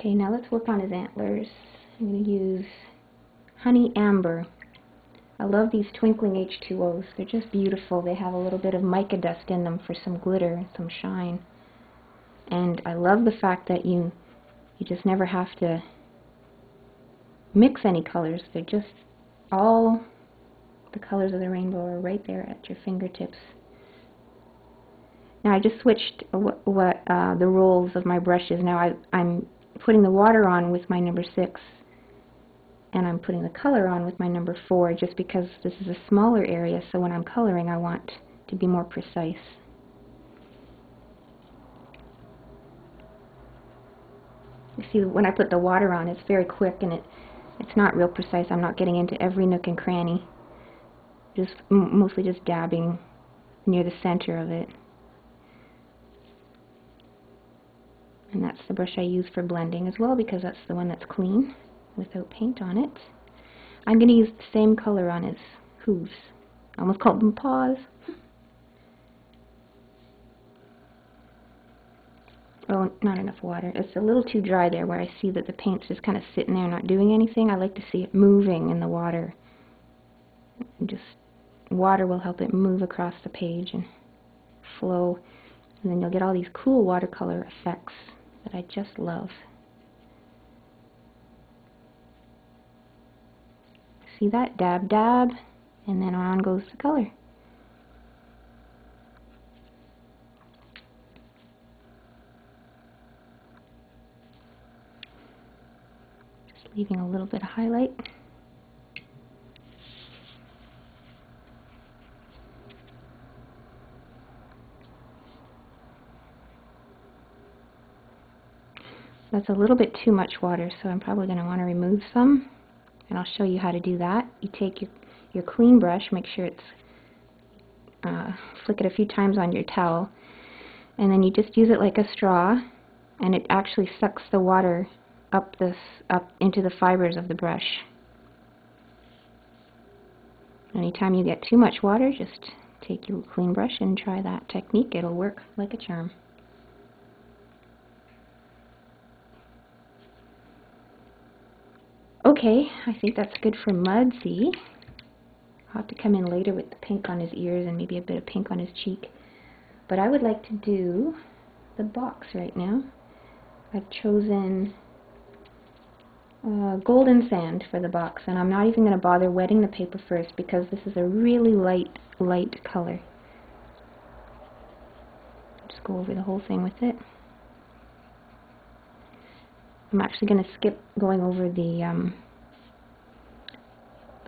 Okay, now let's work on his antlers. I'm going to use Honey Amber. I love these Twinkling H20's. They're just beautiful. They have a little bit of mica dust in them for some glitter and some shine. And I love the fact that you just never have to mix any colors. They're just all the colors of the rainbow are right there at your fingertips. Now I just switched the rolls of my brushes. Now I'm putting the water on with my number 6, and I'm putting the color on with my number 4, just because this is a smaller area, so when I'm coloring I want to be more precise. You see, when I put the water on, it's very quick and it's not real precise. I'm not getting into every nook and cranny. Just mostly just dabbing near the center of it. And that's the brush I use for blending as well, because that's the one that's clean without paint on it. I'm going to use the same color on his hooves. I almost called them paws. Oh, not enough water. It's a little too dry there where I see that the paint's just kind of sitting there not doing anything. I like to see it moving in the water. Just water will help it move across the page and flow. And then you'll get all these cool watercolor effects that I just love. See that? Dab, dab, and then on goes the color. Just leaving a little bit of highlight. That's a little bit too much water, so I'm probably going to want to remove some, and I'll show you how to do that. You take your clean brush, make sure it's, flick it a few times on your towel, and then you just use it like a straw, and it actually sucks the water up into the fibers of the brush. Anytime you get too much water, just take your clean brush and try that technique. It'll work like a charm. Okay, I think that's good for Mudzie. I'll have to come in later with the pink on his ears and maybe a bit of pink on his cheek. But I would like to do the box right now. I've chosen golden sand for the box, and I'm not even going to bother wetting the paper first because this is a really light color. Just go over the whole thing with it. I'm actually going to skip going over the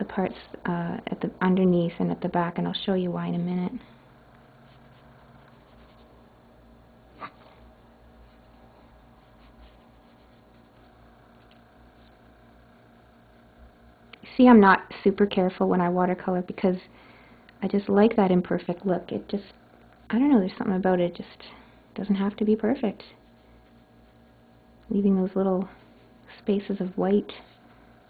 parts at the underneath and at the back, and I'll show you why in a minute. See, I'm not super careful when I watercolor because I just like that imperfect look. It just, I don't know, there's something about it, just doesn't have to be perfect. Leaving those little spaces of white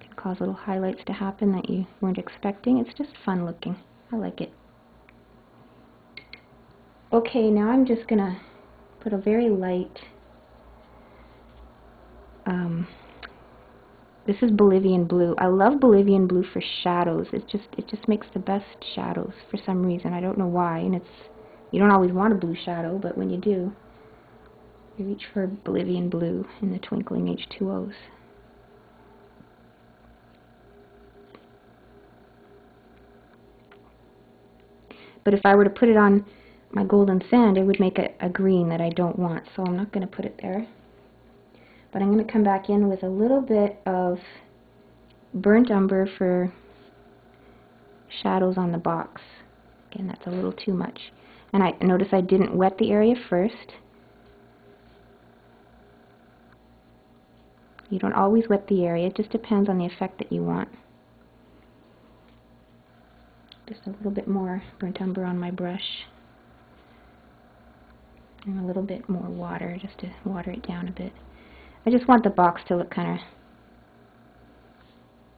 can cause little highlights to happen that you weren't expecting. It's just fun looking. I like it. Okay, now I'm just going to put a very light, this is Bolivian blue. I love Bolivian blue for shadows. It just makes the best shadows for some reason. I don't know why, and you don't always want a blue shadow, but when you do, you reach for Bolivian blue in the Twinkling H20's. But if I were to put it on my golden sand, it would make a green that I don't want, so I'm not going to put it there. But I'm going to come back in with a little bit of burnt umber for shadows on the box. Again, that's a little too much. And I notice I didn't wet the area first. You don't always wet the area, it just depends on the effect that you want. Just a little bit more burnt umber on my brush. And a little bit more water, just to water it down a bit. I just want the box to look kind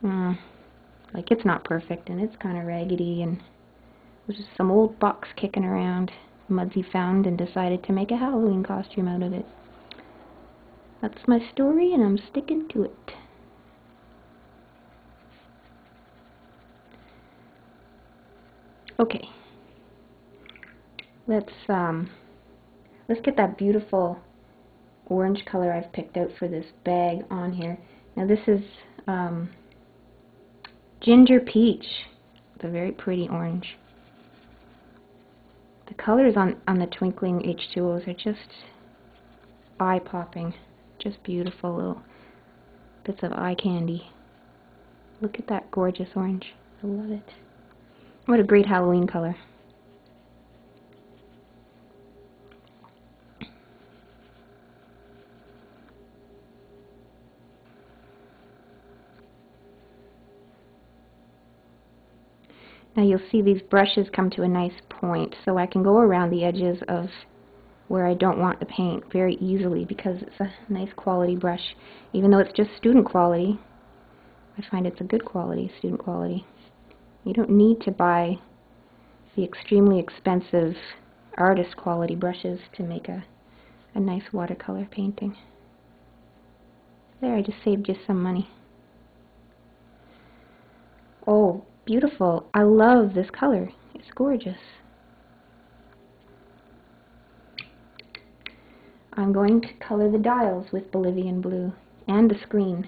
of like it's not perfect and it's kind of raggedy, and there's just some old box kicking around Mudzie found and decided to make a Halloween costume out of it. That's my story and I'm sticking to it. Okay. Let's get that beautiful orange color I've picked out for this bag on here. Now this is ginger peach. It's a very pretty orange. The colors on the Twinkling H20's are just eye-popping. Just beautiful little bits of eye candy. Look at that gorgeous orange. I love it. What a great Halloween color. Now you'll see these brushes come to a nice point, so I can go around the edges of where I don't want the paint very easily because it's a nice quality brush. Even though it's just student quality, I find it's a good quality, student quality. You don't need to buy the extremely expensive artist quality brushes to make a nice watercolor painting. There, I just saved you some money. Oh, beautiful. I love this color. It's gorgeous. I'm going to color the dials with Bolivian blue and the screen.